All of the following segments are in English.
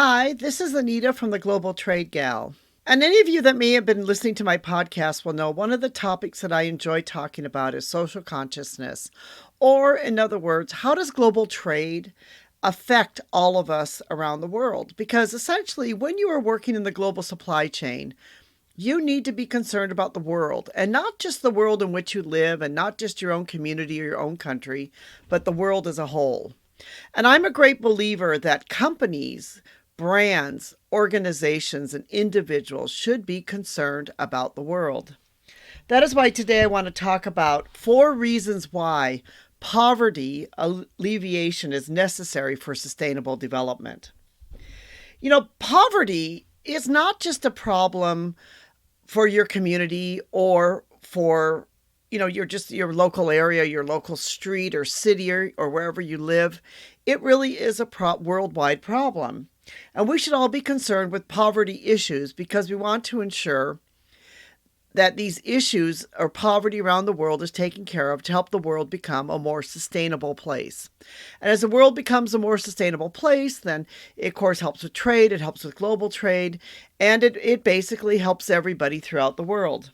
Hi, this is Anita from the Global Trade Gal. And any of you that may have been listening to my podcast will know one of the topics that I enjoy talking about is social consciousness. Or, in other words, how does global trade affect all of us around the world? Because essentially, when you are working in the global supply chain, you need to be concerned about the world, and not just the world in which you live, and not just your own community or your own country, but the world as a whole. And I'm a great believer that companies, brands, organizations, and individuals should be concerned about the world. That is why today I want to talk about 4 reasons why poverty alleviation is necessary for sustainable development. Poverty is not just a problem for your community or for your local area, your local street or city or wherever you live. It really is a worldwide problem. And we should all be concerned with poverty issues because we want to ensure that these issues or poverty around the world is taken care of to help the world become a more sustainable place. And as the world becomes a more sustainable place, then it, of course, helps with trade, it helps with global trade, and it basically helps everybody throughout the world.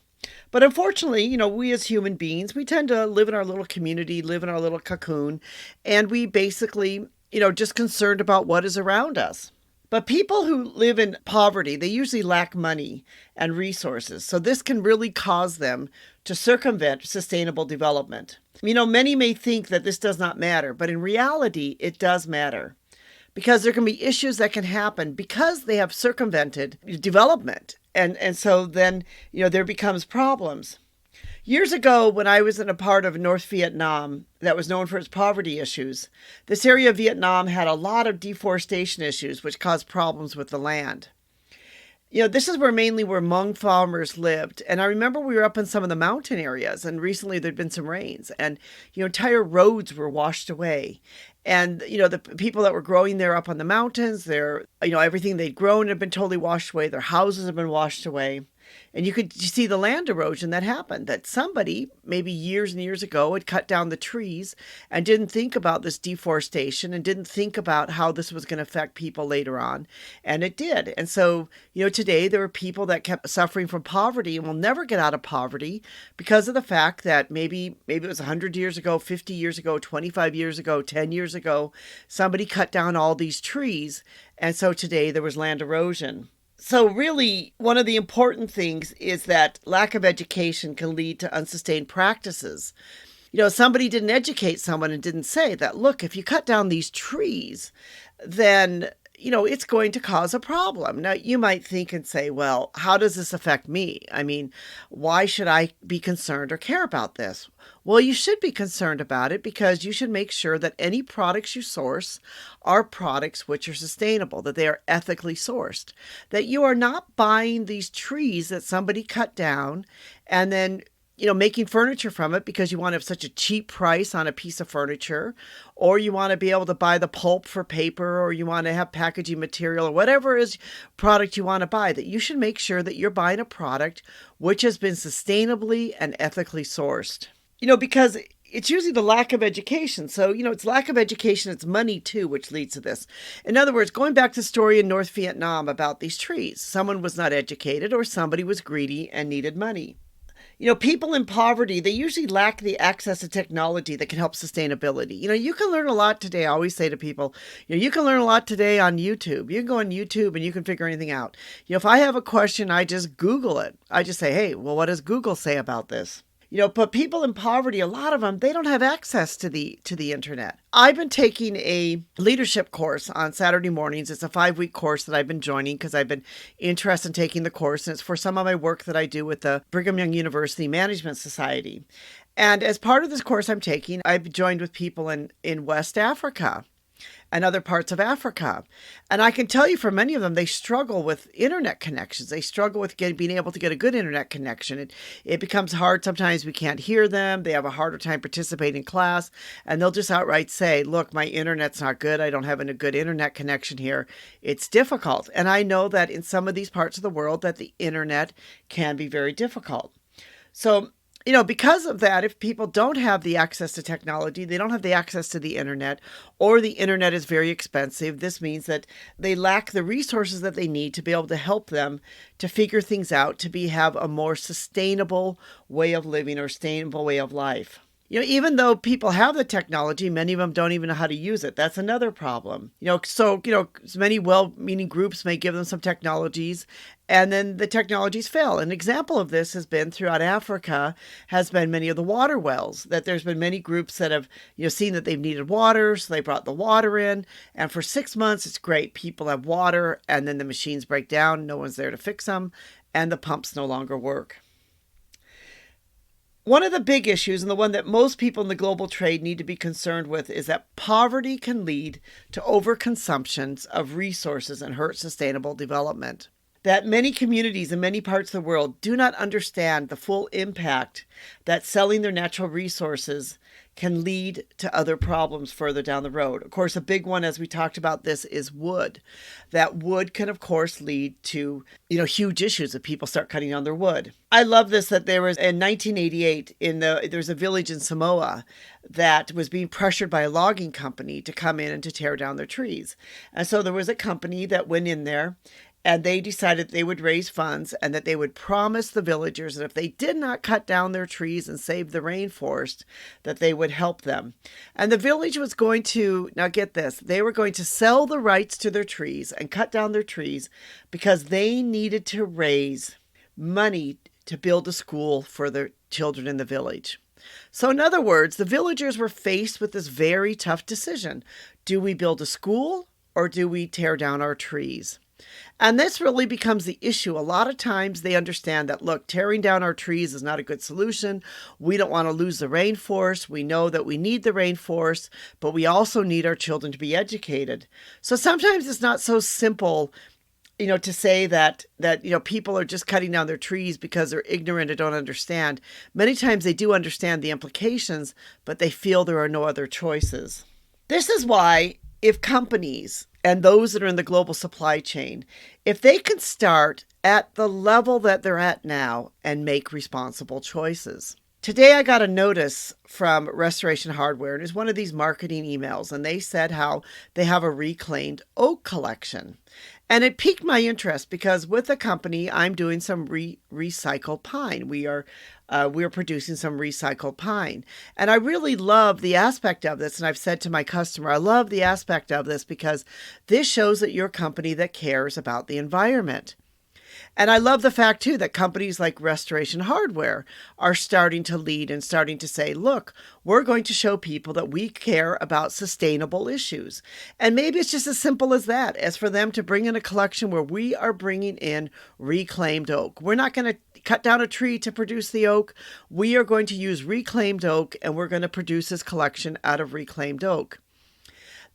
But unfortunately, we as human beings, we tend to live in our little community, live in our little cocoon, and we basically, just concerned about what is around us. But people who live in poverty, they usually lack money and resources. So this can really cause them to circumvent sustainable development. Many may think that this does not matter, but in reality, it does matter. Because there can be issues that can happen because they have circumvented development. And so then, there becomes problems. Years ago, when I was in a part of North Vietnam that was known for its poverty issues, this area of Vietnam had a lot of deforestation issues, which caused problems with the land. This is mainly where Hmong farmers lived. And I remember we were up in some of the mountain areas, and recently there'd been some rains, and, entire roads were washed away. And, the people that were growing there up on the mountains, everything they'd grown had been totally washed away. Their houses had been washed away. And you could see the land erosion that happened, that somebody maybe years and years ago had cut down the trees and didn't think about this deforestation and didn't think about how this was going to affect people later on. And it did. And so, today there are people that kept suffering from poverty and will never get out of poverty because of the fact that maybe it was 100 years ago, 50 years ago, 25 years ago, 10 years ago, somebody cut down all these trees. And so today there was land erosion. So really, one of the important things is that lack of education can lead to unsustained practices. Somebody didn't educate someone and didn't say that, look, if you cut down these trees, then, it's going to cause a problem. Now, you might think and say, well, how does this affect me? I mean, why should I be concerned or care about this? Well, you should be concerned about it because you should make sure that any products you source are products which are sustainable, that they are ethically sourced, that you are not buying these trees that somebody cut down and then making furniture from it because you want to have such a cheap price on a piece of furniture, or you want to be able to buy the pulp for paper, or you want to have packaging material, or whatever is product you want to buy, that you should make sure that you're buying a product which has been sustainably and ethically sourced. Because it's usually the lack of education. So, it's lack of education, it's money too, which leads to this. In other words, going back to the story in North Vietnam about these trees, someone was not educated or somebody was greedy and needed money. People in poverty, they usually lack the access to technology that can help sustainability. You can learn a lot today. I always say to people, you can learn a lot today on YouTube. You can go on YouTube and you can figure anything out. If I have a question, I just Google it. I just say, hey, well, what does Google say about this? But people in poverty, a lot of them, they don't have access to the internet. I've been taking a leadership course on Saturday mornings. It's a 5-week course that I've been joining because I've been interested in taking the course. And it's for some of my work that I do with the Brigham Young University Management Society. And as part of this course I'm taking, I've joined with people in West Africa and other parts of Africa. And I can tell you for many of them, they struggle with internet connections. They struggle with being able to get a good internet connection. It becomes hard. Sometimes we can't hear them. They have a harder time participating in class. And they'll just outright say, look, my internet's not good. I don't have a good internet connection here. It's difficult. And I know that in some of these parts of the world that the internet can be very difficult. So Because of that, if people don't have the access to technology, they don't have the access to the internet, or the internet is very expensive. This means that they lack the resources that they need to be able to help them to figure things out, to have a more sustainable way of living or sustainable way of life. Even though people have the technology, many of them don't even know how to use it. That's another problem. Many well-meaning groups may give them some technologies, and then the technologies fail. An example of this has been throughout Africa, has been many of the water wells, that there's been many groups that have, seen that they've needed water, so they brought the water in, and for 6 months, it's great. People have water, and then the machines break down, no one's there to fix them, and the pumps no longer work. One of the big issues, and the one that most people in the global trade need to be concerned with, is that poverty can lead to overconsumptions of resources and hurt sustainable development. That many communities in many parts of the world do not understand the full impact that selling their natural resources can lead to other problems further down the road. Of course, a big one, as we talked about this, is wood. That wood can, of course, lead to, huge issues if people start cutting down their wood. I love this, that there was in 1988, there's a village in Samoa that was being pressured by a logging company to come in and to tear down their trees. And so there was a company that went in there, and they decided they would raise funds and that they would promise the villagers that if they did not cut down their trees and save the rainforest, that they would help them. And the village was going to, now get this, they were going to sell the rights to their trees and cut down their trees because they needed to raise money to build a school for the children in the village. So in other words, the villagers were faced with this very tough decision. Do we build a school or do we tear down our trees? And this really becomes the issue. A lot of times they understand that, look, tearing down our trees is not a good solution. We don't want to lose the rainforest. We know that we need the rainforest, but we also need our children to be educated. So sometimes it's not so simple, to say that people are just cutting down their trees because they're ignorant or don't understand. Many times they do understand the implications, but they feel there are no other choices. This is why if companies and those that are in the global supply chain, if they can start at the level that they're at now and make responsible choices. Today I got a notice from Restoration Hardware, and it's one of these marketing emails, and they said how they have a reclaimed oak collection. And it piqued my interest because with the company, I'm doing some recycled pine. We are producing some recycled pine. And I really love the aspect of this. And I've said to my customer, I love the aspect of this because this shows that you're a company that cares about the environment. And I love the fact, too, that companies like Restoration Hardware are starting to lead and starting to say, look, we're going to show people that we care about sustainable issues. And maybe it's just as simple as that, as for them to bring in a collection where we are bringing in reclaimed oak. We're not going to cut down a tree to produce the oak. We are going to use reclaimed oak, and we're going to produce this collection out of reclaimed oak.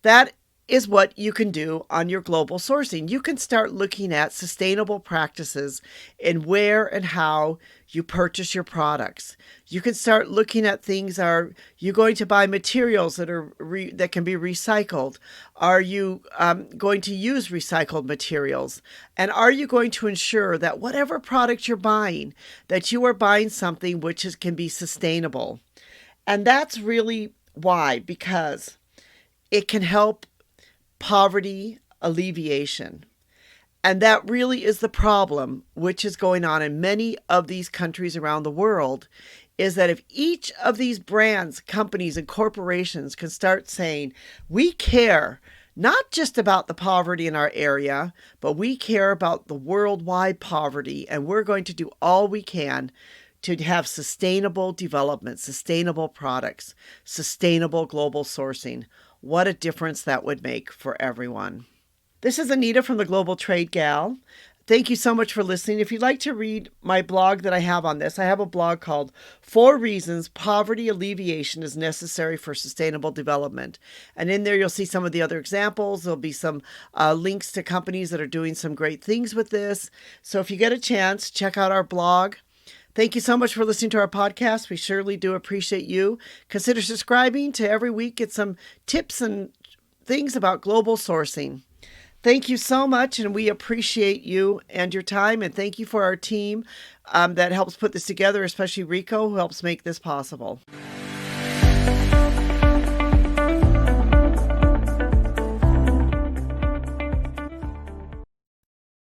That is what you can do on your global sourcing. You can start looking at sustainable practices in where and how you purchase your products. You can start looking at things. Are you going to buy materials that are that can be recycled? Are you going to use recycled materials? And are you going to ensure that whatever product you're buying, that you are buying something which can be sustainable? And that's really why, because it can help poverty alleviation. And that really is the problem which is going on in many of these countries around the world, is that if each of these brands, companies, and corporations can start saying, we care not just about the poverty in our area, but we care about the worldwide poverty, and we're going to do all we can to have sustainable development, sustainable products, sustainable global sourcing. What a difference that would make for everyone. This is Anita from the Global Trade Gal. Thank you so much for listening. If you'd like to read my blog that I have on this, I have a blog called 4 Reasons Poverty Alleviation is Necessary for Sustainable Development. And in there, you'll see some of the other examples. There'll be some links to companies that are doing some great things with this. So if you get a chance, check out our blog. Thank you so much for listening to our podcast. We surely do appreciate you. Consider subscribing to every week. Get some tips and things about global sourcing. Thank you so much, and we appreciate you and your time. And thank you for our team that helps put this together, especially Rico, who helps make this possible.